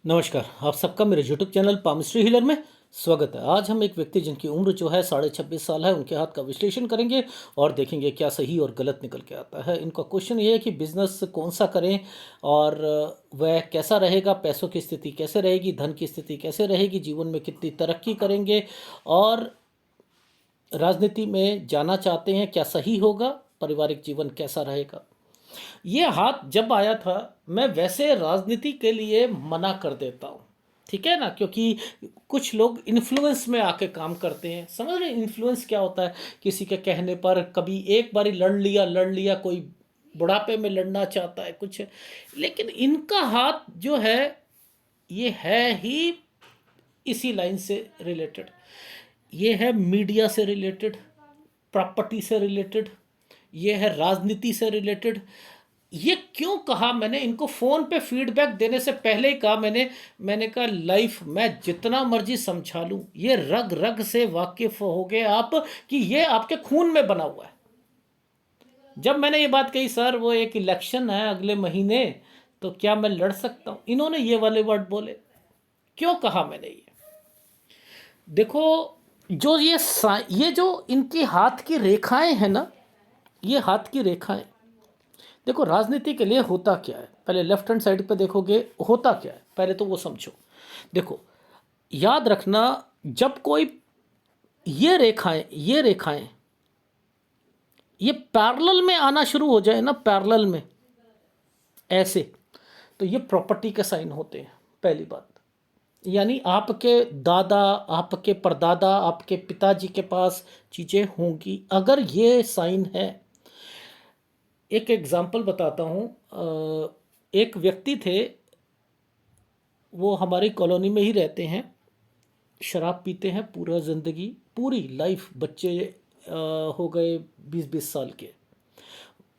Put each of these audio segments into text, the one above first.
नमस्कार, आप सबका मेरे यूट्यूब चैनल पामिस्ट्री हीलर में स्वागत है। आज हम एक व्यक्ति जिनकी उम्र जो है 26.5 साल है, उनके हाथ का विश्लेषण करेंगे और देखेंगे क्या सही और गलत निकल के आता है। इनका क्वेश्चन ये है कि बिजनेस कौन सा करें और वह कैसा रहेगा, पैसों की स्थिति कैसे रहेगी, धन की स्थिति कैसे रहेगी, जीवन में कितनी तरक्की करेंगे और राजनीति में जाना चाहते हैं, क्या सही होगा, पारिवारिक जीवन कैसा रहेगा। ये हाथ जब आया था, मैं वैसे राजनीति के लिए मना कर देता हूँ, ठीक है ना, क्योंकि कुछ लोग इन्फ्लुएंस में आके काम करते हैं। समझ रहे इन्फ्लुएंस क्या होता है? किसी के कहने पर कभी एक बारी लड़ लिया, कोई बुढ़ापे में लड़ना चाहता है कुछ, लेकिन इनका हाथ जो है ये है ही इसी लाइन से रिलेटेड। ये है मीडिया से रिलेटेड, प्रॉपर्टी से रिलेटेड, ये है राजनीति से रिलेटेड। ये क्यों कहा मैंने? इनको फ़ोन पे फीडबैक देने से पहले ही कहा मैंने कहा लाइफ मैं जितना मर्जी समझा लूँ, ये रग रग से वाकिफ़ हो गए आप कि ये आपके खून में बना हुआ है। जब मैंने ये बात कही, सर वो एक इलेक्शन है अगले महीने, तो क्या मैं लड़ सकता हूँ, इन्होंने ये वाले वर्ड बोले। क्यों कहा मैंने ये? देखो, जो ये जो इनकी हाथ की रेखाएं हैं ना, ये हाथ की रेखाएं, देखो राजनीति के लिए होता क्या है, पहले लेफ्ट हैंड साइड पे देखोगे होता क्या है, पहले तो वो समझो। देखो, याद रखना, जब कोई ये रेखाएं ये पैरेलल में आना शुरू हो जाए ना, पैरेलल में ऐसे, तो ये प्रॉपर्टी के साइन होते हैं। पहली बात, यानी आपके दादा, आपके परदादा, आपके पिताजी के पास चीज़ें होंगी अगर ये साइन है। एक एग्जांपल बताता हूँ। एक व्यक्ति थे, वो हमारी कॉलोनी में ही रहते हैं, शराब पीते हैं पूरा ज़िंदगी, पूरी लाइफ, बच्चे हो गए 20-20 साल के,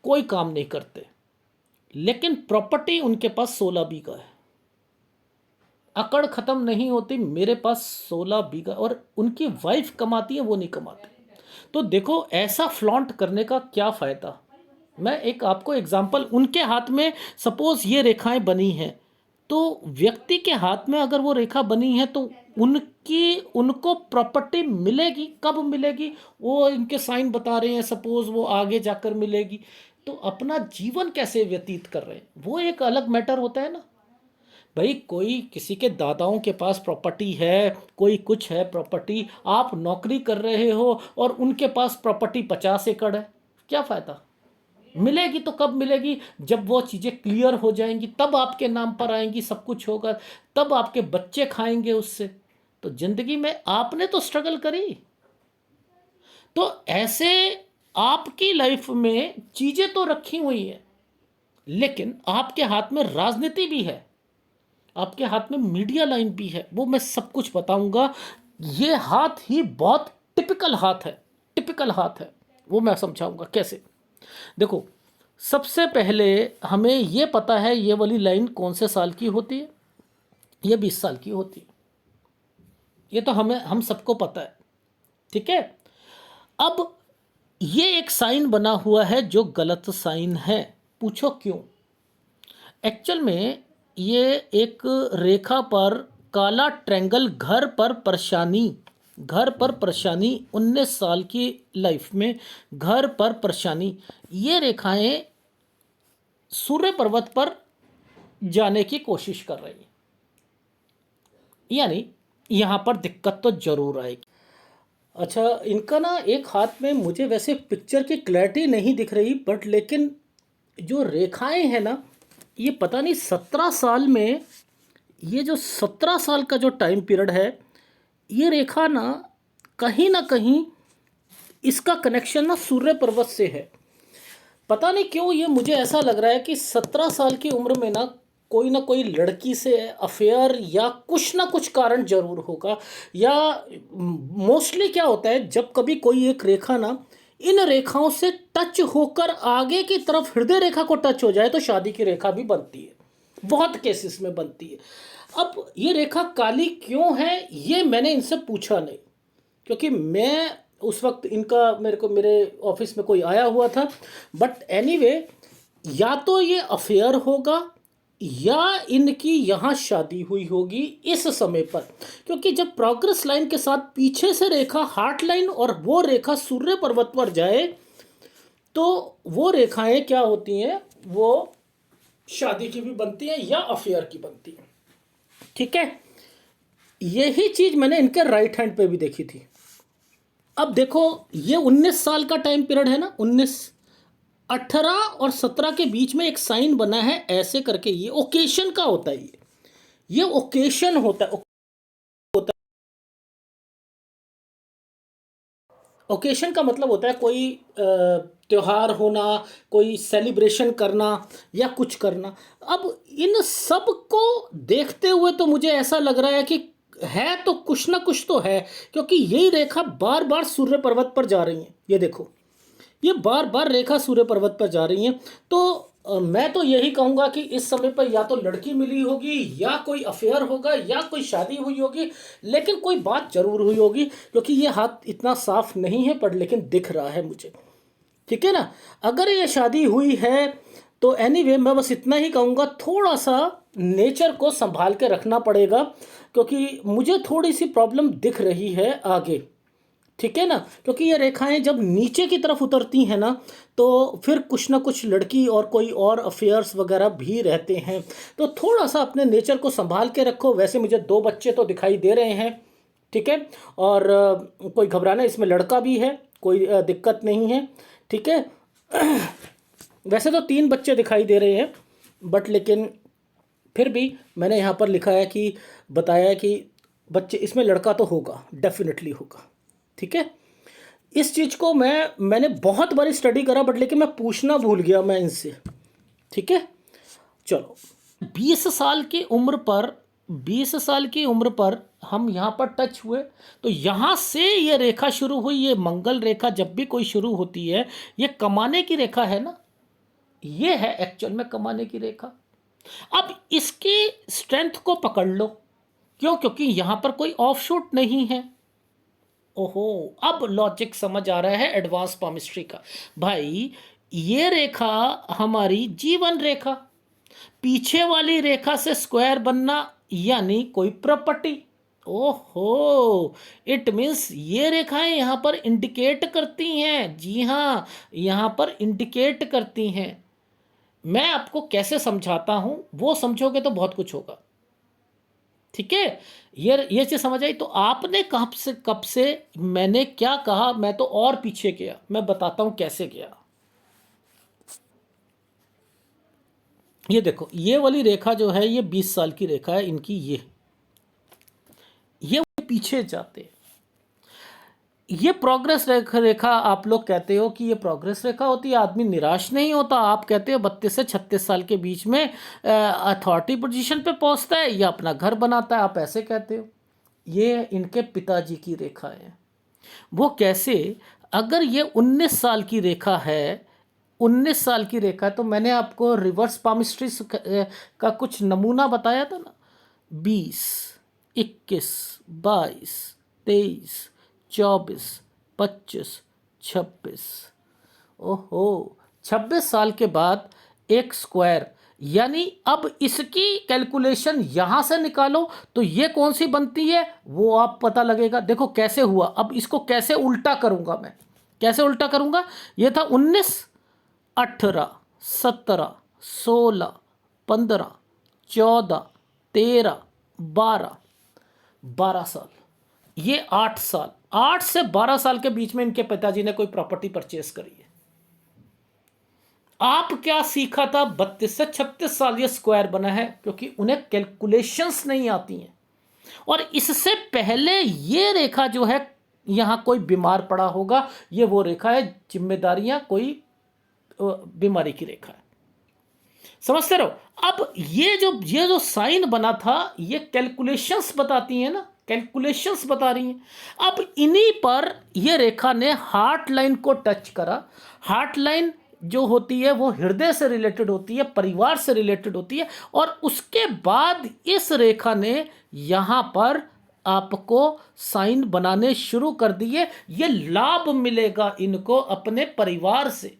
कोई काम नहीं करते, लेकिन प्रॉपर्टी उनके पास 16 बीघा है। अकड़ ख़त्म नहीं होती, मेरे पास 16 बीघा, और उनकी वाइफ कमाती है, वो नहीं कमाते। तो देखो, ऐसा फ्लॉन्ट करने का क्या फ़ायदा। मैं एक आपको एग्जांपल, उनके हाथ में सपोज ये रेखाएं बनी हैं, तो व्यक्ति के हाथ में अगर वो रेखा बनी है तो उनको प्रॉपर्टी मिलेगी, कब मिलेगी? वो इनके साइन बता रहे हैं, सपोज वो आगे जाकर मिलेगी। तो अपना जीवन कैसे व्यतीत कर रहे हैं, वो एक अलग मैटर होता है ना भाई। कोई किसी के दादाओं के पास प्रॉपर्टी है, कोई कुछ है प्रॉपर्टी, आप नौकरी कर रहे हो और उनके पास प्रॉपर्टी 50 एकड़ है, क्या फ़ायदा? मिलेगी तो कब मिलेगी? जब वो चीज़ें क्लियर हो जाएंगी, तब आपके नाम पर आएंगी, सब कुछ होगा, तब आपके बच्चे खाएंगे उससे। तो ज़िंदगी में आपने तो स्ट्रगल करी। तो ऐसे आपकी लाइफ में चीज़ें तो रखी हुई हैं, लेकिन आपके हाथ में राजनीति भी है, आपके हाथ में मीडिया लाइन भी है, वो मैं सब कुछ बताऊंगा। ये हाथ ही बहुत टिपिकल हाथ है, टिपिकल हाथ है, वो मैं समझाऊंगा कैसे। देखो, सबसे पहले हमें ये पता है ये वाली लाइन कौन से साल की होती है। ये 20 साल की होती है, ये तो हम सबको पता है, ठीक है। अब ये एक साइन बना हुआ है जो गलत साइन है। पूछो क्यों? एक्चुअल में ये एक रेखा पर काला ट्रैंगल, घर पर परेशानी, 19 साल की लाइफ में घर पर परेशानी, ये रेखाएं सूर्य पर्वत पर जाने की कोशिश कर रही हैं, यानी यहाँ पर दिक्कत तो जरूर आएगी। अच्छा, इनका ना एक हाथ में मुझे वैसे पिक्चर की क्लैरिटी नहीं दिख रही, बट लेकिन जो रेखाएं हैं ना, ये पता नहीं 17 साल में, ये जो 17 साल का जो टाइम पीरियड है, ये रेखा ना कहीं इसका कनेक्शन ना सूर्य पर्वत से है। पता नहीं क्यों ये मुझे ऐसा लग रहा है कि 17 साल की उम्र में ना कोई लड़की से अफेयर या कुछ ना कुछ कारण जरूर होगा। या मोस्टली क्या होता है, जब कभी कोई एक रेखा इन रेखाओं से टच होकर आगे की तरफ हृदय रेखा को टच हो जाए तो शादी की रेखा भी बनती है, बहुत केसेस में बनती है। अब ये रेखा काली क्यों है ये मैंने इनसे पूछा नहीं, क्योंकि मैं उस वक्त इनका मेरे ऑफिस में कोई आया हुआ था। बट एनीवे, या तो ये अफेयर होगा या इनकी यहाँ शादी हुई होगी इस समय पर, क्योंकि जब प्रोग्रेस लाइन के साथ पीछे से रेखा हार्ट लाइन और वो रेखा सूर्य पर्वत पर जाए तो वो रेखाएं क्या होती हैं, वो शादी की भी बनती हैं या अफेयर की बनती हैं। ठीक है, यही चीज मैंने इनके राइट हैंड पे भी देखी थी। अब देखो ये 19 साल का टाइम पीरियड है ना, 19, 18 और 17 के बीच में एक साइन बना है ऐसे करके, ये ओकेशन का होता है, ये ओकेशन होता है। ओकेशन का मतलब होता है कोई त्योहार होना, कोई सेलिब्रेशन करना या कुछ करना। अब इन सब को देखते हुए तो मुझे ऐसा लग रहा है कि है तो कुछ ना कुछ तो है, क्योंकि यही रेखा बार बार सूर्य पर्वत पर जा रही है। ये देखो, ये बार बार रेखा सूर्य पर्वत पर जा रही है। तो मैं तो यही कहूँगा कि इस समय पर या तो लड़की मिली होगी या कोई अफेयर होगा या कोई शादी हुई होगी, लेकिन कोई बात जरूर हुई होगी, क्योंकि ये हाथ इतना साफ नहीं है पर लेकिन दिख रहा है मुझे। ठीक है ना, अगर ये शादी हुई है तो एनीवे मैं बस इतना ही कहूँगा, थोड़ा सा नेचर को संभाल के रखना पड़ेगा, क्योंकि मुझे थोड़ी सी प्रॉब्लम दिख रही है आगे। ठीक है ना, क्योंकि ये रेखाएं जब नीचे की तरफ उतरती हैं ना तो फिर कुछ ना कुछ लड़की और कोई और अफेयर्स वगैरह भी रहते हैं। तो थोड़ा सा अपने नेचर को संभाल के रखो। वैसे मुझे 2 बच्चे तो दिखाई दे रहे हैं, ठीक है, और कोई घबराना, इसमें लड़का भी है, कोई दिक्कत नहीं है। ठीक है, वैसे तो 3 बच्चे दिखाई दे रहे हैं, बट लेकिन फिर भी मैंने यहाँ पर लिखा है कि बताया है कि बच्चे, इसमें लड़का तो होगा, डेफिनेटली होगा। ठीक है, इस चीज़ को मैंने बहुत बारी स्टडी करा, बट लेकिन मैं पूछना भूल गया मैं इनसे। ठीक है, चलो 20 साल की उम्र पर, 20 साल की उम्र पर हम यहाँ पर टच हुए, तो यहाँ से ये रेखा शुरू हुई। ये मंगल रेखा जब भी कोई शुरू होती है, ये कमाने की रेखा है ना, ये है एक्चुअल में कमाने की रेखा। अब इसकी स्ट्रेंथ को पकड़ लो, क्यों? क्योंकि यहाँ पर कोई ऑफ शूट नहीं है। ओहो, अब लॉजिक समझ आ रहा है एडवांस पामिस्ट्री का। भाई ये रेखा हमारी जीवन रेखा, पीछे वाली रेखा से स्क्वायर बनना यानी कोई प्रॉपर्टी। ओहो, इट मीन्स ये रेखाएं यहाँ पर इंडिकेट करती हैं। जी हाँ, यहाँ पर इंडिकेट करती हैं। मैं आपको कैसे समझाता हूँ वो समझोगे तो बहुत कुछ होगा। ठीक है, ये चीज़ समझ आई। तो आपने कब से मैंने क्या कहा, मैं तो और पीछे गया, मैं बताता हूँ कैसे गया। ये देखो, ये वाली रेखा जो है ये 20 साल की रेखा है इनकी। ये पीछे जाते हैं। ये प्रोग्रेस रेखा आप लोग कहते हो कि ये प्रोग्रेस रेखा होती है, आदमी निराश नहीं होता। आप कहते हो 32 से 36 साल के बीच में अथॉरिटी पोजीशन पे पहुंचता है या अपना घर बनाता है, आप ऐसे कहते हो। ये इनके पिताजी की रेखा है। वो कैसे? अगर ये 19 साल की रेखा है, 19 साल की रेखा है, तो मैंने आपको रिवर्स पामिस्ट्री का कुछ नमूना बताया था ना, 20, 21, 22, 23, 24, 25, 26। ओहो, 26 साल के बाद एक स्क्वायर, यानी अब इसकी कैलकुलेशन यहाँ से निकालो तो ये कौन सी बनती है वो आप पता लगेगा। देखो कैसे हुआ। अब इसको कैसे उल्टा करूँगा मैं, कैसे उल्टा करूँगा? ये था 19, 18, 17, 16, 15, 14, 13, 12, 12 साल, ये 8 साल, 8 से 12 साल के बीच में इनके पिताजी ने कोई प्रॉपर्टी परचेस करी है। आप क्या सीखा था? 32 से 36 साल ये स्क्वायर बना है, क्योंकि उन्हें कैलकुलेशंस नहीं आती हैं। और इससे पहले ये रेखा जो है, यहां कोई बीमार पड़ा होगा, ये वो रेखा है, जिम्मेदारियां, कोई बीमारी की रेखा है। समझते रहो। अब ये जो साइन बना था, ये कैलकुलेशंस बताती हैं ना, कैलकुलेशंस बता रही हैं। अब इन्हीं पर ये रेखा ने हार्ट लाइन को टच करा। हार्ट लाइन जो होती है वो हृदय से रिलेटेड होती है, परिवार से रिलेटेड होती है। और उसके बाद इस रेखा ने यहाँ पर आपको साइन बनाने शुरू कर दिए। ये लाभ मिलेगा इनको अपने परिवार से।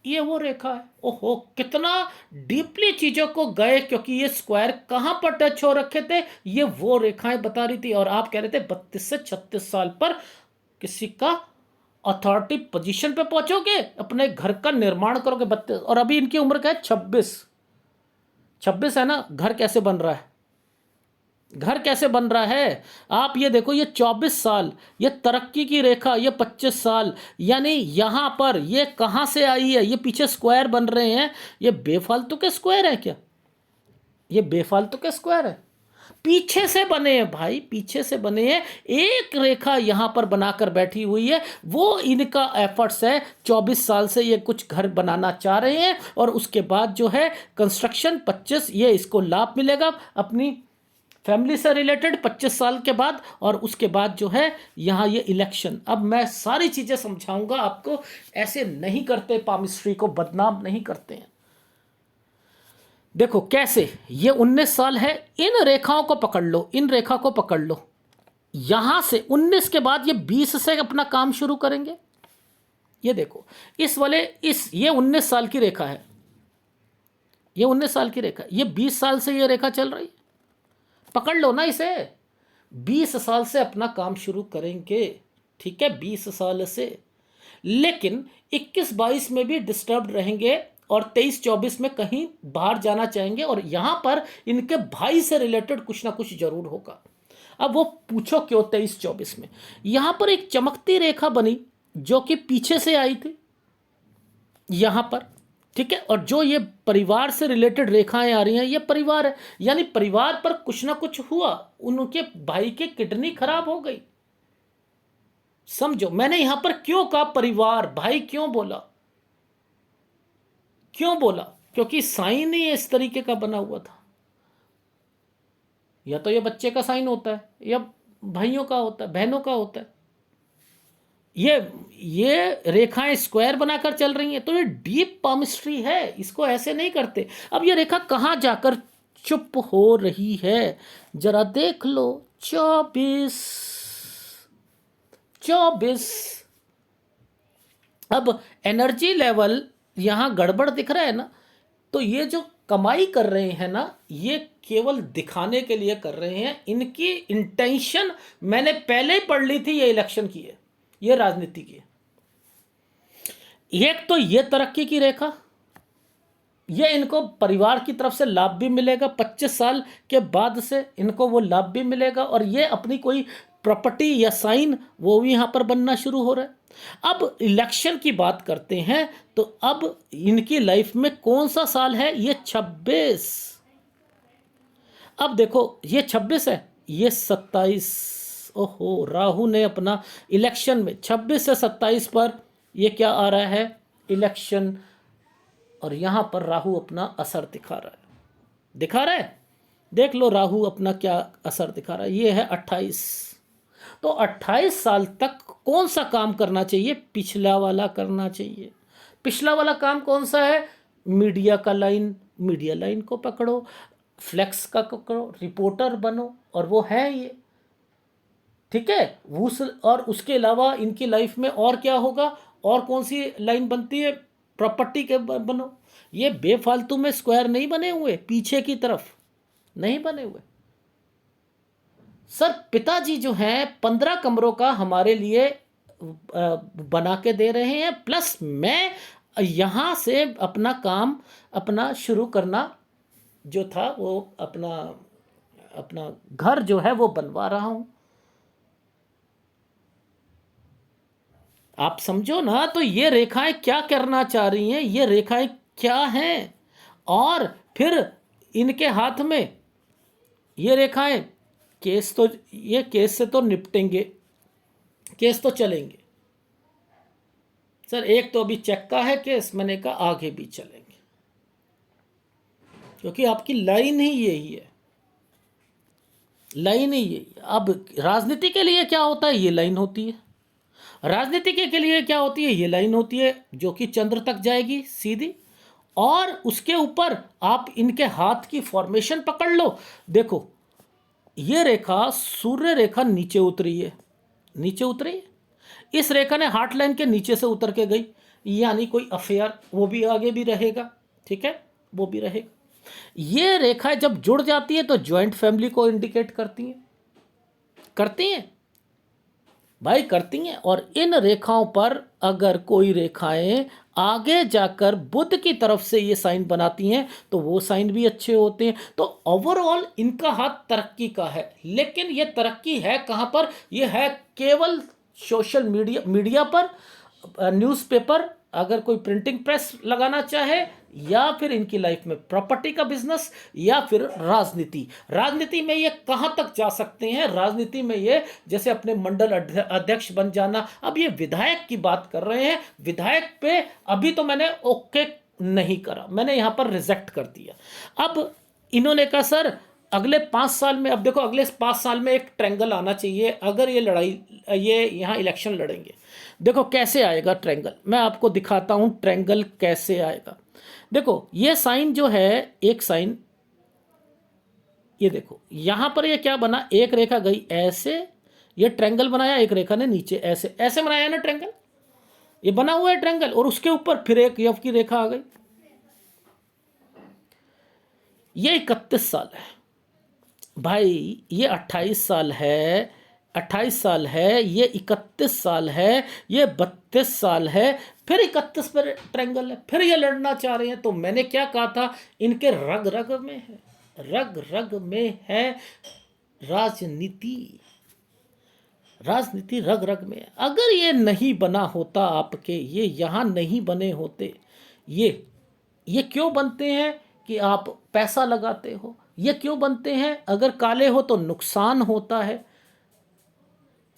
ये वो रेखा है। ओहो, कितना डीपली चीजों को गए, क्योंकि ये स्क्वायर कहां पर टच हो रखे थे, ये वो रेखाएं बता रही थी। और आप कह रहे थे 32 से 36 साल पर किसी का अथॉरिटी पोजीशन पे पहुंचोगे, अपने घर का निर्माण करोगे। 32, और अभी इनकी उम्र क्या है? 26। 26 है ना। घर कैसे बन रहा है? घर कैसे बन रहा है? आप ये देखो, ये 24 साल, ये तरक्की की रेखा, ये 25 साल, यानी यहां पर ये कहां से आई है? ये पीछे स्क्वायर बन रहे हैं, ये बेफालतू के स्क्वायर है क्या? ये बेफालतू के स्क्वायर है, पीछे से बने हैं भाई, पीछे से बने हैं। एक रेखा यहां पर बनाकर बैठी हुई है, वो इनका एफर्ट्स है। 24 साल से ये कुछ घर बनाना चाह रहे हैं, और उसके बाद जो है कंस्ट्रक्शन 25, ये इसको लाभ मिलेगा अपनी फैमिली से रिलेटेड 25 साल के बाद। और उसके बाद जो है यहाँ ये इलेक्शन। अब मैं सारी चीज़ें समझाऊंगा आपको, ऐसे नहीं करते, पामिस्ट्री को बदनाम नहीं करते हैं। देखो कैसे, ये 19 साल है, इन रेखाओं को पकड़ लो, इन रेखा को पकड़ लो, यहां से 19 के बाद ये 20 से अपना काम शुरू करेंगे। ये देखो, इस वाले ये 19 साल की रेखा है, ये 19 साल की रेखा, ये 20 साल से ये रेखा चल रही है, पकड़ लो ना इसे। 20 साल से अपना काम शुरू करेंगे, ठीक है, 20 साल से। लेकिन 21-22 में भी डिस्टर्ब रहेंगे, और 23-24 में कहीं बाहर जाना चाहेंगे, और यहां पर इनके भाई से रिलेटेड कुछ ना कुछ जरूर होगा। अब वो पूछो क्यों 23-24 में? यहां पर एक चमकती रेखा बनी जो कि पीछे से आई थी यहां पर, ठीक है। और जो ये परिवार से रिलेटेड रेखाएं आ रही हैं, ये परिवार है, यानी परिवार पर कुछ ना कुछ हुआ, उनके भाई की किडनी खराब हो गई। समझो मैंने यहां पर क्यों कहा परिवार, भाई क्यों बोला, क्यों बोला? क्योंकि साइन ही इस तरीके का बना हुआ था। या तो ये बच्चे का साइन होता है, या भाइयों का होता है, बहनों का होता है। ये रेखाएं स्क्वायर बनाकर चल रही हैं, तो ये डीप पामिस्ट्री है, इसको ऐसे नहीं करते। अब ये रेखा कहां जाकर चुप हो रही है, जरा देख लो। 24, 24। अब एनर्जी लेवल यहां गड़बड़ दिख रहा है ना, तो ये जो कमाई कर रहे हैं ना, ये केवल दिखाने के लिए कर रहे हैं। इनकी इंटेंशन मैंने पहले ही पढ़ ली थी, ये इलेक्शन की है, ये राजनीति की है। एक तो ये तरक्की की रेखा, ये इनको परिवार की तरफ से लाभ भी मिलेगा, 25 साल के बाद से इनको वो लाभ भी मिलेगा, और ये अपनी कोई प्रॉपर्टी या साइन वो भी यहां पर बनना शुरू हो रहा है। अब इलेक्शन की बात करते हैं, तो अब इनकी लाइफ में कौन सा साल है? ये 26। अब देखो, ये 26 है, ये 27। ओहो, राहु ने अपना इलेक्शन में 26 से 27 पर ये क्या आ रहा है? इलेक्शन। और यहां पर राहु अपना असर दिखा रहा है, दिखा रहा है। देख लो राहु अपना क्या असर दिखा रहा है। ये है 28। तो 28 साल तक कौन सा काम करना चाहिए? पिछला वाला करना चाहिए। पिछला वाला काम कौन सा है? मीडिया का लाइन, मीडिया लाइन को पकड़ो, फ्लेक्स का पकड़ो, रिपोर्टर बनो, और वो है ये, ठीक है। और उसके अलावा इनकी लाइफ में और क्या होगा, और कौन सी लाइन बनती है? प्रॉपर्टी के बनो। ये बेफालतू में स्क्वायर नहीं बने हुए, पीछे की तरफ नहीं बने हुए। सर पिताजी जो हैं 15 कमरों का हमारे लिए बना के दे रहे हैं, प्लस मैं यहाँ से अपना काम अपना शुरू करना जो था, वो अपना अपना घर जो है वो बनवा रहा हूँ। आप समझो ना, तो ये रेखाएं क्या करना चाह रही हैं, ये रेखाएं क्या हैं? और फिर इनके हाथ में ये रेखाएं, केस तो, ये केस से तो निपटेंगे, केस तो चलेंगे। सर एक तो अभी चेक का है केस, मैंने कहा आगे भी चलेंगे, क्योंकि आपकी लाइन ही यही है, लाइन ही यही है। अब राजनीति के लिए क्या होता है? ये लाइन होती है। राजनीति के लिए क्या होती है? ये लाइन होती है, जो कि चंद्र तक जाएगी सीधी, और उसके ऊपर आप इनके हाथ की फॉर्मेशन पकड़ लो। देखो ये रेखा, सूर्य रेखा नीचे उतरी है, नीचे उतरी है। इस रेखा ने हार्ट लाइन के नीचे से उतर के गई, यानी कोई अफेयर, वो भी आगे भी रहेगा, ठीक है, वो भी रहेगा। ये रेखाएं जब जुड़ जाती है तो ज्वाइंट फैमिली को इंडिकेट करती हैं भाई, करती हैं। और इन रेखाओं पर अगर कोई रेखाएं आगे जाकर बुध की तरफ से ये साइन बनाती हैं तो वो साइन भी अच्छे होते हैं। तो ओवरऑल इनका हाथ तरक्की का है, लेकिन ये तरक्की है कहाँ पर? ये है केवल सोशल मीडिया पर, न्यूज़पेपर, अगर कोई प्रिंटिंग प्रेस लगाना चाहे, या फिर इनकी लाइफ में प्रॉपर्टी का बिजनेस, या फिर राजनीति में ये कहाँ तक जा सकते हैं? राजनीति में ये जैसे अपने मंडल अध्यक्ष बन जाना। अब ये विधायक की बात कर रहे हैं, विधायक पे अभी तो मैंने ओके नहीं करा, मैंने यहाँ पर रिजेक्ट कर दिया। अब इन्होंने कहा सर अगले 5 साल में, अब देखो अगले 5 साल में एक ट्रायंगल आना चाहिए अगर ये लड़ाई, ये यहाँ इलेक्शन लड़ेंगे। देखो कैसे आएगा ट्रायंगल, मैं आपको दिखाता हूँ ट्रायंगल कैसे आएगा। देखो ये साइन जो है, एक साइन, ये देखो यहाँ पर ये क्या बना, एक रेखा गई ऐसे, ये ट्रायंगल बनाया, एक रेखा ने नीचे ऐसे ऐसे बनाया ना ट्रायंगल, ये बना हुआ है ट्रायंगल, और उसके ऊपर फिर एक यफ की रेखा आ गई। ये 31 साल है भाई, ये 28 साल है, 28 साल है, ये 31 साल है, ये 32 साल है, फिर 31 पर ट्रायंगल है, फिर ये लड़ना चाह रहे हैं। तो मैंने क्या कहा था, इनके रग रग में है, रग रग में है राजनीति, राजनीति रग रग में है। अगर ये नहीं बना होता आपके, ये यहाँ नहीं बने होते, ये क्यों बनते हैं कि आप पैसा लगाते हो, ये क्यों बनते हैं? अगर काले हो तो नुकसान होता है,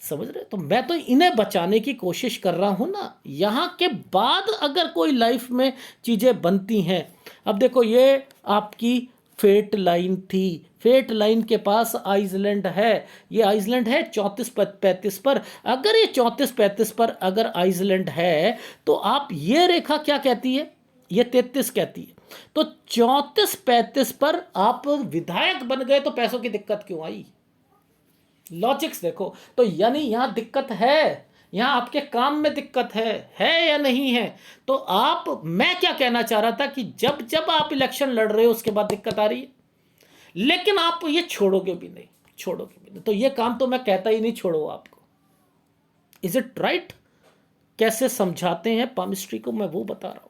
समझ रहे? तो मैं तो इन्हें बचाने की कोशिश कर रहा हूं ना। यहाँ के बाद अगर कोई लाइफ में चीज़ें बनती हैं, अब देखो ये आपकी फेट लाइन थी, फेट लाइन के पास आइसलैंड है, ये आइसलैंड है 34-35 पर। अगर ये 34-35 पर अगर आइसलैंड है तो आप, ये रेखा क्या कहती है, ये 33 कहती है। तो 34-35 पर आप विधायक बन गए तो पैसों की दिक्कत क्यों आई? लॉजिक्स देखो। तो यानी यहां दिक्कत है, यहां आपके काम में दिक्कत है या नहीं है? तो आप, मैं क्या कहना चाह रहा था कि जब जब आप इलेक्शन लड़ रहे हो उसके बाद दिक्कत आ रही है, लेकिन आप ये छोड़ोगे भी नहीं, छोड़ोगे भी नहीं। तो ये काम तो मैं कहता ही नहीं छोड़ो आपको। Is it right? कैसे समझाते हैं पामिस्ट्री को, मैं वो बता रहा हूं।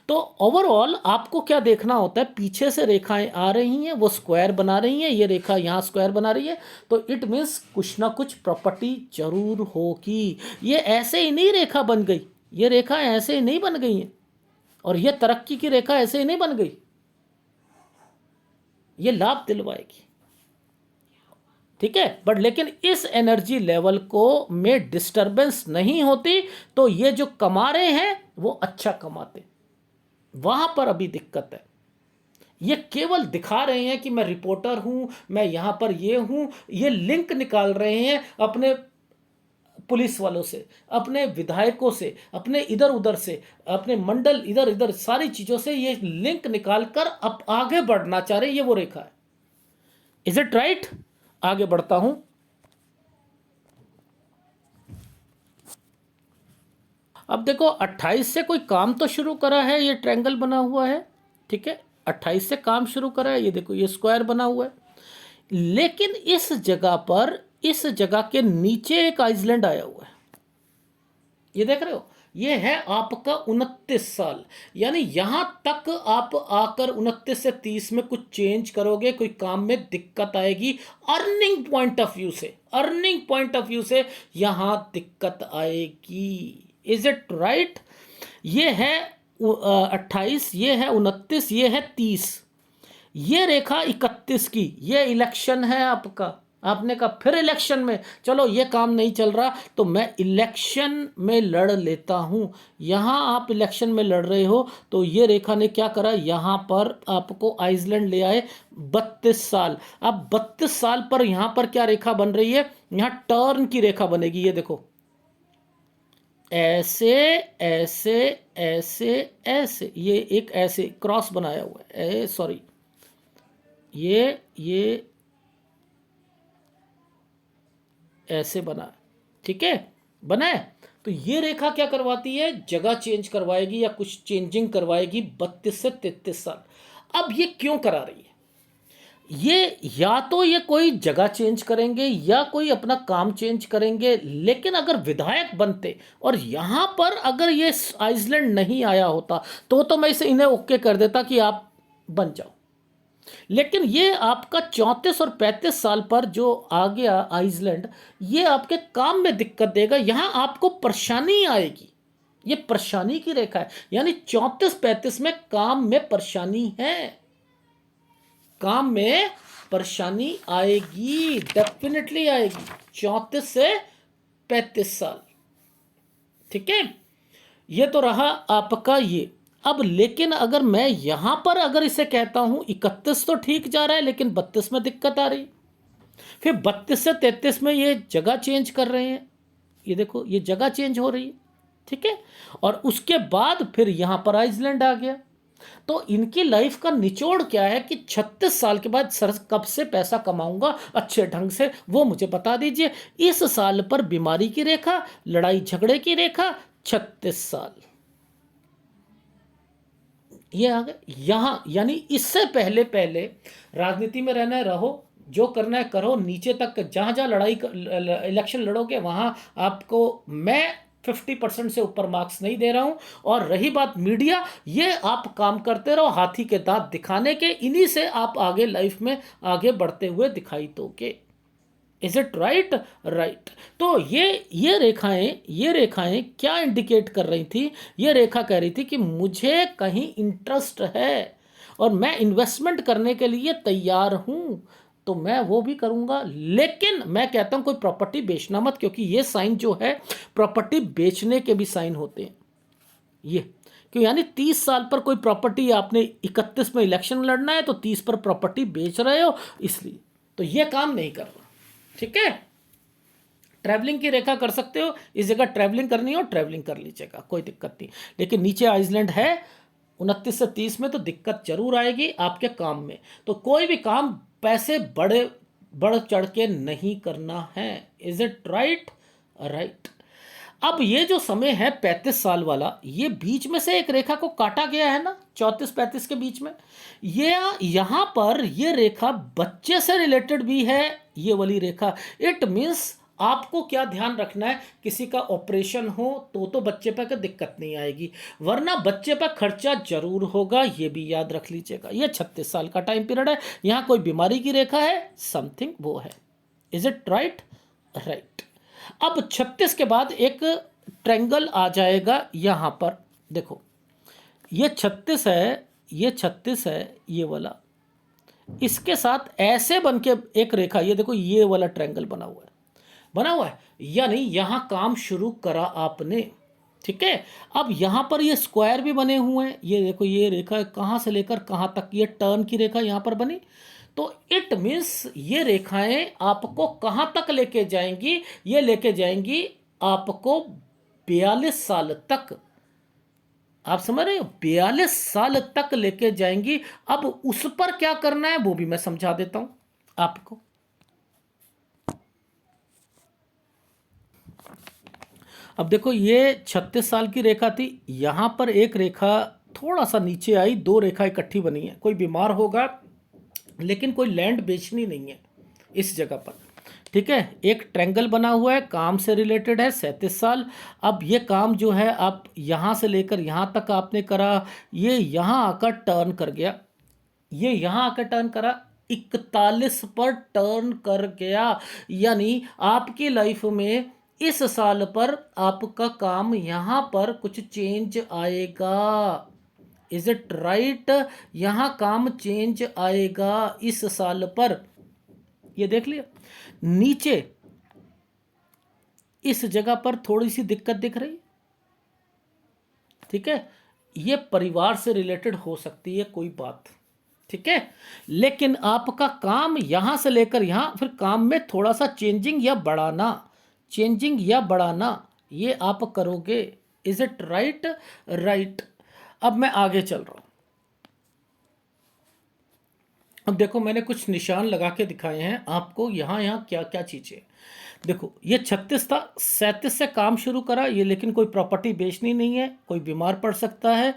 तो ओवरऑल आपको क्या देखना होता है, पीछे से रेखाएं आ रही हैं, वो स्क्वायर बना रही हैं, ये रेखा यहाँ स्क्वायर बना रही है, तो इट मीन्स कुछ ना कुछ प्रॉपर्टी जरूर होगी। ये ऐसे ही नहीं रेखा बन गई, ये रेखा ऐसे ही नहीं बन गई हैं, और ये तरक्की की रेखा ऐसे ही नहीं बन गई, ये लाभ दिलवाएगी, ठीक है। बट लेकिन इस एनर्जी लेवल को में डिस्टरबेंस नहीं होती, तो ये जो कमा रहे हैं वो अच्छा कमाते, वहां पर अभी दिक्कत है। ये केवल दिखा रहे हैं कि मैं रिपोर्टर हूं, मैं यहां पर ये हूं, ये लिंक निकाल रहे हैं अपने पुलिस वालों से, अपने विधायकों से, अपने इधर उधर से, अपने मंडल इधर इधर सारी चीजों से ये लिंक निकालकर अब आगे बढ़ना चाह रहे हैं। ये वो रेखा है। Is it right? आगे बढ़ता हूं। अब देखो 28 से कोई काम तो शुरू करा है, ये ट्रायंगल बना हुआ है, ठीक है, 28 से काम शुरू करा है, ये देखो ये स्क्वायर बना हुआ है। लेकिन इस जगह पर, इस जगह के नीचे एक आइसलैंड आया हुआ है, ये देख रहे हो, ये है आपका 29 साल। यानी यहां तक आप आकर 29 से 30 में कुछ चेंज करोगे, कोई काम में दिक्कत आएगी, अर्निंग पॉइंट ऑफ व्यू से, अर्निंग पॉइंट ऑफ व्यू से यहां दिक्कत आएगी। Is it right? ये है 28, ये है 29, ये है 30, ये रेखा 31 की, ये इलेक्शन है आपका। आपने कहा फिर इलेक्शन में, चलो ये काम नहीं चल रहा तो मैं इलेक्शन में लड़ लेता हूं। यहां आप इलेक्शन में लड़ रहे हो, तो ये रेखा ने क्या करा, यहां पर आपको आइसलैंड ले आए 32 साल। अब 32 साल पर यहां पर क्या रेखा बन रही है, यहां टर्न की रेखा बनेगी, ये देखो ऐसे ऐसे ऐसे ऐसे, ये एक ऐसे क्रॉस बनाया हुआ है, सॉरी, ये ऐसे बना, ठीक है, बना है। तो ये रेखा क्या करवाती है, जगह चेंज करवाएगी या कुछ चेंजिंग करवाएगी 32 से 33 साल। अब ये क्यों करा रही है, ये या तो ये कोई जगह चेंज करेंगे या कोई अपना काम चेंज करेंगे, लेकिन अगर विधायक बनते और यहाँ पर अगर ये आइसलैंड नहीं आया होता तो मैं इसे इन्हें ओके कर देता कि आप बन जाओ। लेकिन ये आपका 34 और 35 साल पर जो आ गया आइसलैंड, ये आपके काम में दिक्कत देगा, यहाँ आपको परेशानी आएगी। ये परेशानी की रेखा है, यानी 34-35 में काम में परेशानी है, काम में परेशानी आएगी, डेफिनेटली आएगी 34 से 35 साल। ठीक है, ये तो रहा आपका ये। अब लेकिन अगर मैं यहां पर अगर इसे कहता हूं 31 तो ठीक जा रहा है, लेकिन 32 में दिक्कत आ रही, फिर 32 से 33 में ये जगह चेंज कर रहे हैं, ये देखो ये जगह चेंज हो रही है। ठीक है, और उसके बाद फिर यहां पर आइसलैंड आ गया। तो इनकी लाइफ का निचोड़ क्या है कि 36 साल के बाद सर कब से पैसा कमाऊंगा अच्छे ढंग से, वो मुझे बता दीजिए। इस साल पर बीमारी की रेखा, लड़ाई झगड़े की रेखा, 36 साल ये आ गए यहां। यानी इससे पहले पहले राजनीति में रहना है रहो, जो करना है करो, नीचे तक जहां जहां लड़ाई इलेक्शन लड़ोगे वहां आपको मैं 50% से ऊपर मार्क्स नहीं दे रहा हूं। और रही बात मीडिया, ये आप काम करते रहो हाथी के दांत दिखाने के, इन्हीं से आप आगे लाइफ में आगे बढ़ते हुए दिखाई दोगे। Is it right? राइट। तो ये रेखाएं क्या इंडिकेट कर रही थी, ये रेखा कह रही थी कि मुझे कहीं इंटरेस्ट है और मैं इन्वेस्टमेंट करने के लिए तैयार हूं, तो मैं वो भी करूंगा। लेकिन मैं कहता हूं कोई प्रॉपर्टी बेचना मत, क्योंकि ये साइन जो है प्रॉपर्टी बेचने के भी साइन होते हैं ये। क्यों, यानी 30 साल पर कोई प्रॉपर्टी, आपने 31 में इलेक्शन लड़ना है तो 30 पर प्रॉपर्टी बेच रहे हो, इसलिए तो ये काम नहीं कर रहा। ठीक है, ट्रैवलिंग की रेखा कर सकते हो, इस जगह ट्रैवलिंग करनी हो ट्रैवलिंग कर लीजिएगा, कोई दिक्कत नहीं। लेकिन नीचे आइसलैंड है 29 से 30 में, तो दिक्कत जरूर आएगी आपके काम में। तो कोई भी काम पैसे बढ़ चढ़ के नहीं करना है। Is it right? राइट। अब ये जो समय है 35 साल वाला, ये बीच में से एक रेखा को काटा गया है ना, 34-35 के बीच में, ये यहां पर ये रेखा बच्चे से रिलेटेड भी है, ये वाली रेखा। इट मीन्स आपको क्या ध्यान रखना है, किसी का ऑपरेशन हो तो बच्चे पर दिक्कत नहीं आएगी, वरना बच्चे पर खर्चा जरूर होगा, ये भी याद रख लीजिएगा। ये 36 साल का टाइम पीरियड है, यहां कोई बीमारी की रेखा है, समथिंग वो है। Is it right? राइट। अब 36 के बाद एक ट्रेंगल आ जाएगा यहां पर, देखो ये 36 है, ये 36 है, ये वाला इसके साथ ऐसे बन के एक रेखा, ये देखो ये वाला ट्रेंगल बना हुआ है, यानी यहां काम शुरू करा आपने। ठीक है, अब यहां पर ये स्क्वायर भी बने हुए हैं, ये देखो ये रेखा कहां से लेकर कहां तक, ये टर्न की रेखा यहां पर बनी। तो इट मीन्स ये रेखाएं आपको कहां तक लेके जाएंगी, ये लेके जाएंगी आपको 42 साल तक। आप समझ रहे हो, 42 साल तक लेके जाएंगी। अब उस पर क्या करना है वो भी मैं समझा देता हूं आपको। अब देखो ये 36 साल की रेखा थी, यहां पर एक रेखा थोड़ा सा नीचे आई, दो रेखा इकट्ठी बनी है। कोई बीमार होगा, लेकिन कोई लैंड बेचनी नहीं है इस जगह पर। ठीक है, एक ट्रैंगल बना हुआ है, काम से रिलेटेड है, 37 साल। अब ये काम जो है आप यहाँ से लेकर यहाँ तक आपने करा, ये यहाँ आकर टर्न कर गया, ये यहाँ आकर टर्न करा, 41 पर टर्न कर गया। यानी आपकी लाइफ में इस साल पर आपका काम यहाँ पर कुछ चेंज आएगा। Is it right? यहां काम चेंज आएगा इस साल पर। ये देख लिया, नीचे इस जगह पर थोड़ी सी दिक्कत दिख रही। ठीक है, ये परिवार से रिलेटेड हो सकती है कोई बात। ठीक है, लेकिन आपका काम यहां से लेकर यहां, फिर काम में थोड़ा सा चेंजिंग या बढ़ाना ये आप करोगे। Is it right? राइट। अब मैं आगे चल रहा हूं। अब देखो मैंने कुछ निशान लगा के दिखाए हैं आपको, यहाँ यहाँ क्या क्या चीज़ें। देखो ये 36 था, 37 से काम शुरू करा ये, लेकिन कोई प्रॉपर्टी बेचनी नहीं है, कोई बीमार पड़ सकता है।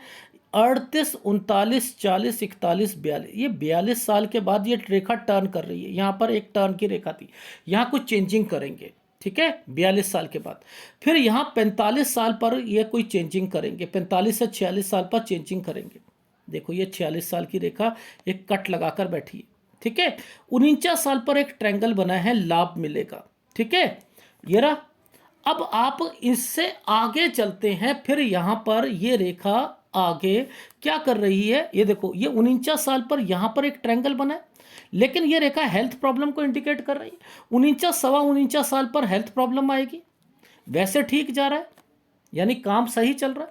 38, 39, 40, 41, 42, ये 42 साल के बाद ये रेखा टर्न कर रही है। यहाँ पर एक टर्न की रेखा थी, यहाँ कुछ चेंजिंग करेंगे, ठीक है, 42 साल के बाद। फिर यहाँ 45 साल पर ये कोई चेंजिंग करेंगे, 45 से 46 साल पर चेंजिंग करेंगे। देखो ये 46 साल की रेखा एक कट लगाकर बैठी है, ठीक है। 49 साल पर एक ट्रायंगल बना है, लाभ मिलेगा, ठीक है, ये रहा। अब आप इससे आगे चलते हैं, फिर यहां पर ये रेखा आगे क्या कर रही है, ये देखो ये 49 साल पर यहां पर एक ट्रायंगल बना है, लेकिन ये रेखा हेल्थ प्रॉब्लम को इंडिकेट कर रही है। 49 सवा 49 साल पर हेल्थ प्रॉब्लम आएगी, वैसे ठीक जा रहा है, यानी काम सही चल रहा है।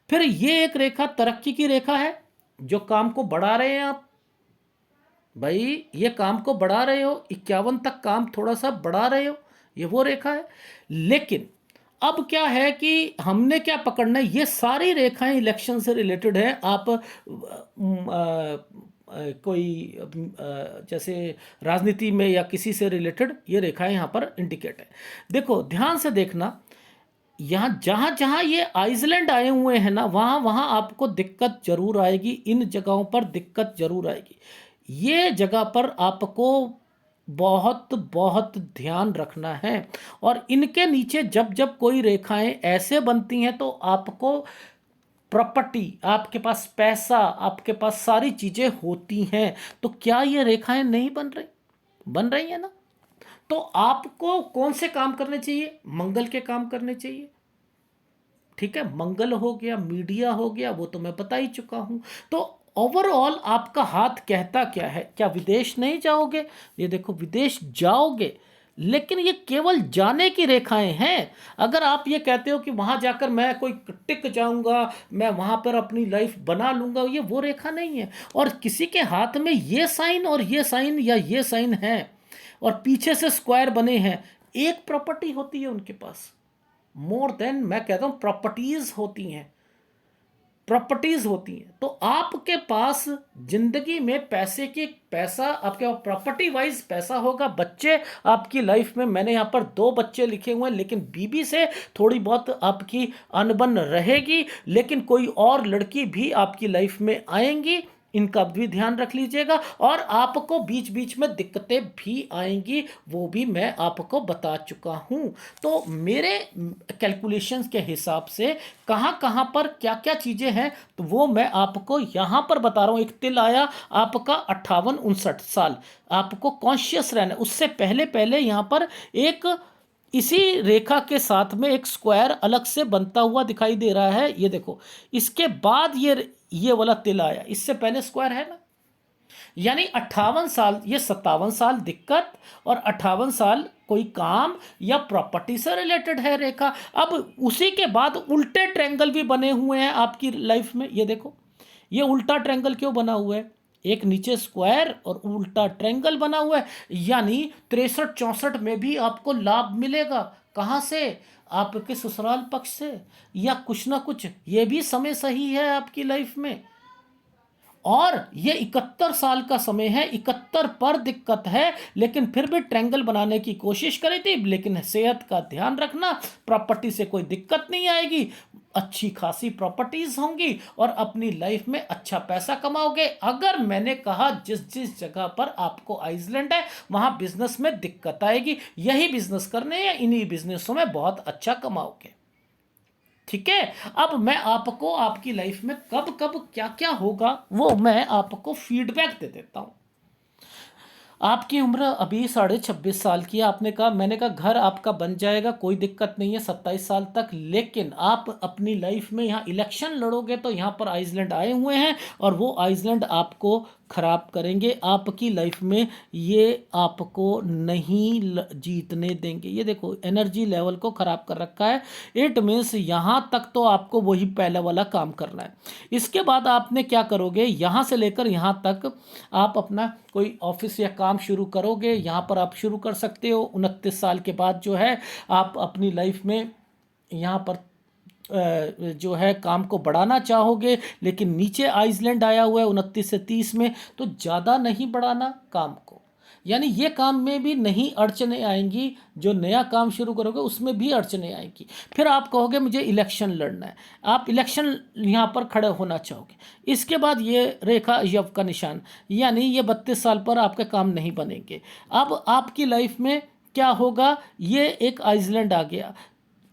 फिर ये एक रेखा तरक्की की रेखा है, जो काम को बढ़ा रहे हैं आप, भाई ये काम को बढ़ा रहे हो, 51 तक काम थोड़ा सा बढ़ा रहे हो, ये वो रेखा है। लेकिन अब क्या है कि हमने क्या पकड़ना है, ये सारी रेखाएं इलेक्शन से रिलेटेड है। आप कोई जैसे राजनीति में या किसी से रिलेटेड ये रेखाएं यहाँ पर इंडिकेट है। देखो ध्यान से देखना, यहाँ जहाँ जहाँ ये आइसलैंड आए हुए हैं ना, वहाँ वहाँ आपको दिक्कत जरूर आएगी, इन जगहों पर दिक्कत जरूर आएगी। ये जगह पर आपको बहुत बहुत ध्यान रखना है। और इनके नीचे जब जब कोई रेखाएं ऐसे बनती हैं तो आपको प्रॉपर्टी, आपके पास पैसा, आपके पास सारी चीज़ें होती हैं। तो क्या ये रेखाएं नहीं बन रही? बन रही है ना। तो आपको कौन से काम करने चाहिए? मंगल के काम करने चाहिए, ठीक है। मंगल हो गया, मीडिया हो गया, वो तो मैं बता ही चुका हूं। तो ओवरऑल आपका हाथ कहता क्या है? क्या विदेश नहीं जाओगे? ये देखो विदेश जाओगे, लेकिन ये केवल जाने की रेखाएं हैं। अगर आप ये कहते हो कि वहां जाकर मैं कोई टिक जाऊंगा, मैं वहां पर अपनी लाइफ बना लूंगा, ये वो रेखा नहीं है। और किसी के हाथ में ये साइन और ये साइन या ये साइन है और पीछे से स्क्वायर बने हैं, एक प्रॉपर्टी होती है उनके पास, मोर देन, मैं कहता हूं प्रॉपर्टीज होती हैं, प्रॉपर्टीज होती हैं। तो आपके पास जिंदगी में पैसे की, पैसा आपके पास प्रॉपर्टी वाइज पैसा होगा। बच्चे आपकी लाइफ में, मैंने यहाँ पर 2 बच्चे लिखे हुए हैं, लेकिन बीबी से थोड़ी बहुत आपकी अनबन रहेगी, लेकिन कोई और लड़की भी आपकी लाइफ में आएंगी, इनका भी ध्यान रख लीजिएगा। और आपको बीच बीच में दिक्कतें भी आएंगी, वो भी मैं आपको बता चुका हूं। तो मेरे कैलकुलेशंस के हिसाब से कहाँ कहाँ पर क्या क्या चीज़ें हैं, तो वो मैं आपको यहाँ पर बता रहा हूँ। एक तिल आया आपका 58-59 साल, आपको कॉन्शियस रहना है। उससे पहले पहले यहाँ पर एक इसी रेखा के साथ में एक स्क्वायर अलग से बनता हुआ दिखाई दे रहा है, ये देखो। इसके बाद ये वाला तिल आया, इससे पहले स्क्वायर है ना, यानी 58 साल, ये 57 साल दिक्कत और 58 साल कोई काम या प्रॉपर्टी से रिलेटेड है रेखा। अब उसी के बाद उल्टे ट्रायंगल भी बने हुए हैं आपकी लाइफ में, ये देखो। ये उल्टा ट्रायंगल क्यों बना हुआ है? एक नीचे स्क्वायर और उल्टा ट्रायंगल बना हुआ है, यानी 63-64 में भी आपको लाभ मिलेगा। कहाँ से? आपके ससुराल पक्ष से, या कुछ ना कुछ, ये भी समय सही है आपकी लाइफ में। और ये 71 साल का समय है, 71 पर दिक्कत है, लेकिन फिर भी ट्रायंगल बनाने की कोशिश करी थी। लेकिन सेहत का ध्यान रखना, प्रॉपर्टी से कोई दिक्कत नहीं आएगी, अच्छी खासी प्रॉपर्टीज होंगी और अपनी लाइफ में अच्छा पैसा कमाओगे। अगर मैंने कहा जिस जिस जगह पर आपको आइसलैंड है वहां बिजनेस में दिक्कत आएगी, यही बिजनेस करने हैं, इन्हीं बिजनेसों में बहुत अच्छा कमाओगे, ठीक है। अब मैं आपको आपकी लाइफ में कब कब क्या क्या होगा वो मैं आपको फीडबैक दे देता हूं। आपकी उम्र अभी 26.5 साल की है, आपने कहा, मैंने कहा घर आपका बन जाएगा, कोई दिक्कत नहीं है 27 साल तक। लेकिन आप अपनी लाइफ में यहाँ इलेक्शन लड़ोगे तो यहाँ पर आइसलैंड आए हुए हैं और वो आइसलैंड आपको खराब करेंगे आपकी लाइफ में, ये आपको नहीं जीतने देंगे। ये देखो एनर्जी लेवल को खराब कर रखा है। इट मीन्स यहाँ तक तो आपको वही पहला वाला काम करना है। इसके बाद आपने क्या करोगे, यहाँ से लेकर यहाँ तक आप अपना कोई ऑफिस या काम शुरू करोगे। यहाँ पर आप शुरू कर सकते हो 29 साल के बाद जो है, आप अपनी लाइफ में यहाँ पर जो है काम को बढ़ाना चाहोगे, लेकिन नीचे आइसलैंड आया हुआ है 29 से 30 में, तो ज़्यादा नहीं बढ़ाना काम को। यानी ये काम में भी नहीं अड़चने आएंगी, जो नया काम शुरू करोगे उसमें भी अड़चने आएंगी। फिर आप कहोगे मुझे इलेक्शन लड़ना है, आप इलेक्शन यहाँ पर खड़े होना चाहोगे। इसके बाद ये रेखा यव का निशान, यानी ये 32 साल पर आपके काम नहीं बनेंगे। अब आपकी लाइफ में क्या होगा, ये एक आइसलैंड आ गया,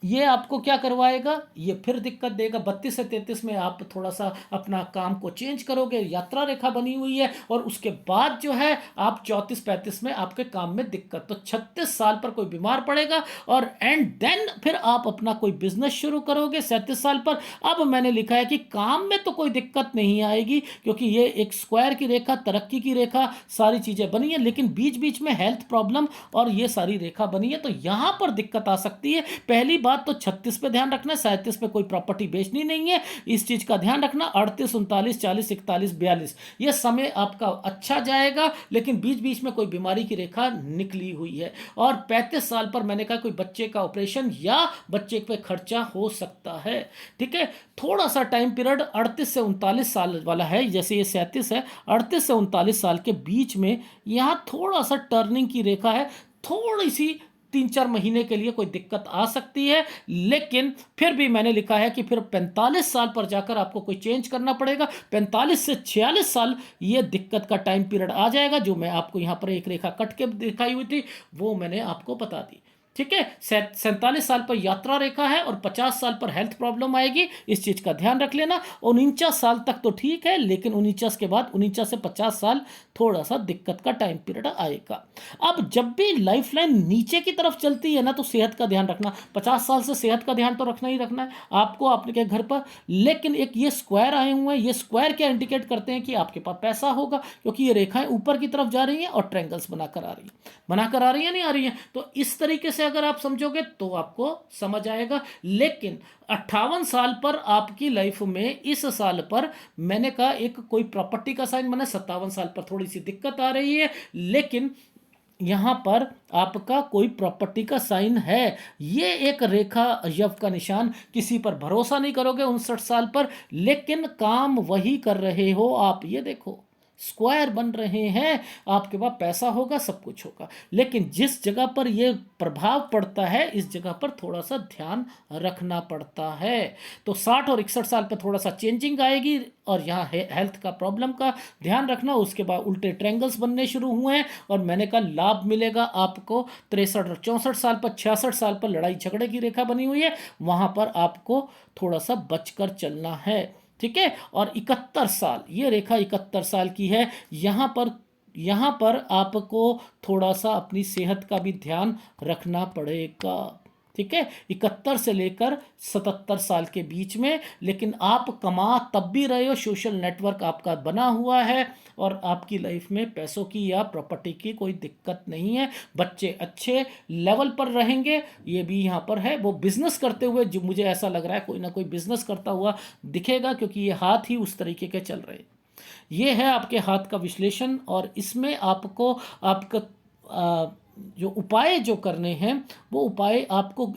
ये आपको क्या करवाएगा, ये फिर दिक्कत देगा। 32 से 33 में आप थोड़ा सा अपना काम को चेंज करोगे, यात्रा रेखा बनी हुई है, और उसके बाद जो है आप 34-35 में आपके काम में दिक्कत। तो 36 साल पर कोई बीमार पड़ेगा, और एंड देन फिर आप अपना कोई बिजनेस शुरू करोगे 37 साल पर। अब मैंने लिखा है कि काम में तो कोई दिक्कत नहीं आएगी, क्योंकि ये एक स्क्वायर की रेखा, तरक्की की रेखा, सारी चीज़ें बनी है, लेकिन बीच बीच में हेल्थ प्रॉब्लम और ये सारी रेखा बनी है, तो यहाँ पर दिक्कत आ सकती है। पहली बात तो 36 पे ध्यान रखना है, 37 पे कोई प्रॉपर्टी बेचनी नहीं है, इस चीज का ध्यान रखना। 38, 39, 40, 41, 42 ये समय आपका अच्छा जाएगा, लेकिन बीच बीच में कोई बीमारी की रेखा निकली हुई है। और 35 साल पर मैंने कहा कोई बच्चे का ऑपरेशन या बच्चे पे खर्चा हो सकता है। ठीक है, थोड़ा सा टाइम पीरियड 38 से 39 साल वाला है, जैसे ये 37 है, 38 से 39 साल के बीच में यहाँ थोड़ा सा टर्निंग की रेखा है, थोड़ी सी 3-4 महीने के लिए कोई दिक्कत आ सकती है, लेकिन फिर भी मैंने लिखा है कि फिर 45 साल पर जाकर आपको कोई चेंज करना पड़ेगा। 45 से 46 साल ये दिक्कत का टाइम पीरियड आ जाएगा, जो मैं आपको यहाँ पर एक रेखा कट के दिखाई हुई थी वो मैंने आपको बता दी। ठीक है, 47 साल पर यात्रा रेखा है और 50 साल पर हेल्थ प्रॉब्लम आएगी, इस चीज का ध्यान रख लेना। 49 साल तक तो ठीक है, लेकिन 49 के बाद 49 से 50 साल थोड़ा सा दिक्कत का टाइम पीरियड आएगा। अब जब भी लाइफ लाइन नीचे की तरफ चलती है ना, तो सेहत का ध्यान रखना। 50 साल से सेहत का ध्यान तो रखना ही रखना है आपको आपके घर पर। लेकिन एक ये स्क्वायर आए हुए हैं, ये स्क्वायर क्या इंडिकेट करते हैं कि आपके पास पैसा होगा, क्योंकि ये रेखाएं ऊपर की तरफ जा रही हैं और ट्रायंगल्स बनाकर आ रही हैं। बनाकर आ रही है नहीं आ रही है, तो इस तरीके से अगर आप समझोगे तो आपको समझ आएगा। लेकिन 58 साल पर आपकी लाइफ में इस साल पर मैंने कहा एक कोई प्रॉपर्टी का साइन बना, 57 साल पर थोड़ी सी दिक्कत आ रही है, लेकिन यहां पर आपका कोई प्रॉपर्टी का साइन है। ये एक रेखा यव का निशान, किसी पर भरोसा नहीं करोगे 59 साल पर, लेकिन काम वही कर रहे हो आप। ये देखो स्क्वायर बन रहे हैं, आपके पास पैसा होगा, सब कुछ होगा, लेकिन जिस जगह पर यह प्रभाव पड़ता है इस जगह पर थोड़ा सा ध्यान रखना पड़ता है। तो 60 और 61 साल पर थोड़ा सा चेंजिंग आएगी, और यहाँ हेल्थ का प्रॉब्लम का ध्यान रखना। उसके बाद उल्टे ट्रायंगल्स बनने शुरू हुए हैं, और मैंने कहा लाभ मिलेगा आपको 63 और 64 साल पर। 66 साल पर लड़ाई झगड़े की रेखा बनी हुई है, वहां पर आपको थोड़ा सा बचकर चलना है। ठीक है, और 71 साल, ये रेखा 71 साल की है, यहाँ पर आपको थोड़ा सा अपनी सेहत का भी ध्यान रखना पड़ेगा। ठीक है, 71 से लेकर 77 साल के बीच में, लेकिन आप कमा तब भी रहे हो, सोशल नेटवर्क आपका बना हुआ है, और आपकी लाइफ में पैसों की या प्रॉपर्टी की कोई दिक्कत नहीं है। बच्चे अच्छे लेवल पर रहेंगे, ये भी यहाँ पर है। वो बिजनेस करते हुए, जो मुझे ऐसा लग रहा है कोई ना कोई बिजनेस करता हुआ दिखेगा, क्योंकि ये हाथ ही उस तरीके के चल रहे। ये है आपके हाथ का विश्लेषण, और इसमें आपको आपका जो उपाय जो करने हैं, वो उपाय आपको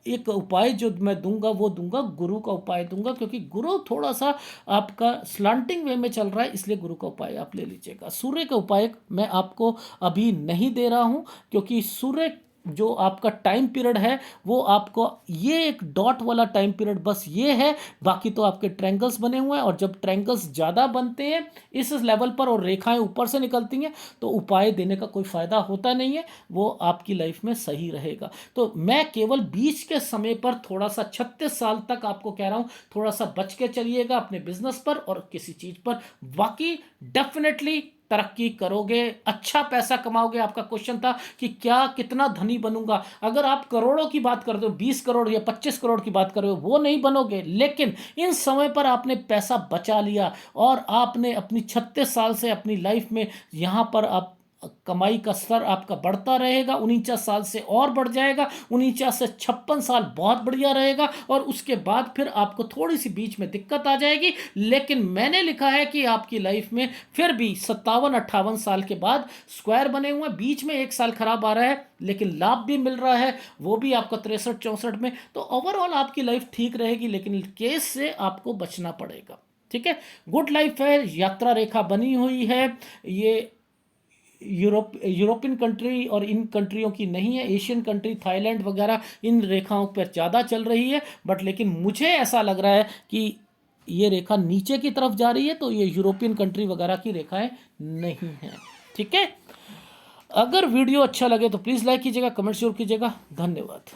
एक उपाय जो मैं दूंगा वो दूंगा, गुरु का उपाय दूंगा, क्योंकि गुरु थोड़ा सा आपका स्लांटिंग वे में चल रहा है, इसलिए गुरु का उपाय आप ले लीजिएगा। सूर्य का उपाय मैं आपको अभी नहीं दे रहा हूं, क्योंकि सूर्य जो आपका टाइम पीरियड है वो आपको ये एक डॉट वाला टाइम पीरियड बस ये है, बाकी तो आपके ट्रायंगल्स बने हुए हैं, और जब ट्रायंगल्स ज़्यादा बनते हैं इस लेवल पर और रेखाएं ऊपर से निकलती हैं, तो उपाय देने का कोई फ़ायदा होता नहीं है, वो आपकी लाइफ में सही रहेगा। तो मैं केवल बीच के समय पर थोड़ा सा 36 साल तक आपको कह रहा हूँ, थोड़ा सा बच के चलिएगा अपने बिजनेस पर और किसी चीज़ पर, बाकी डेफिनेटली तरक्की करोगे, अच्छा पैसा कमाओगे। आपका क्वेश्चन था कि क्या कितना धनी बनूंगा, अगर आप करोड़ों की बात करते हो, 20 करोड़ या 25 करोड़ की बात कर रहे हो, वो नहीं बनोगे, लेकिन इन समय पर आपने पैसा बचा लिया और आपने अपनी 36 साल से अपनी लाइफ में यहाँ पर आप कमाई का स्तर आपका बढ़ता रहेगा, 49 साल से और बढ़ जाएगा, 49 से 56 साल बहुत बढ़िया रहेगा, और उसके बाद फिर आपको थोड़ी सी बीच में दिक्कत आ जाएगी। लेकिन मैंने लिखा है कि आपकी लाइफ में फिर भी 57-58 साल के बाद स्क्वायर बने हुए हैं, बीच में 1 साल खराब आ रहा है लेकिन लाभ भी मिल रहा है, वो भी आपका 63-64 में। तो ओवरऑल आपकी लाइफ ठीक रहेगी, लेकिन केस से आपको बचना पड़ेगा। ठीक है, गुड लाइफ है, यात्रा रेखा बनी हुई है, ये यूरोपियन कंट्री और इन कंट्रियों की नहीं है, एशियन कंट्री थाईलैंड वगैरह इन रेखाओं पर ज़्यादा चल रही है। बट लेकिन मुझे ऐसा लग रहा है कि ये रेखा नीचे की तरफ जा रही है, तो ये यूरोपियन कंट्री वगैरह की रेखाएं नहीं हैं। ठीक है, अगर वीडियो अच्छा लगे तो प्लीज़ लाइक कीजिएगा, कमेंट जरूर कीजिएगा। धन्यवाद।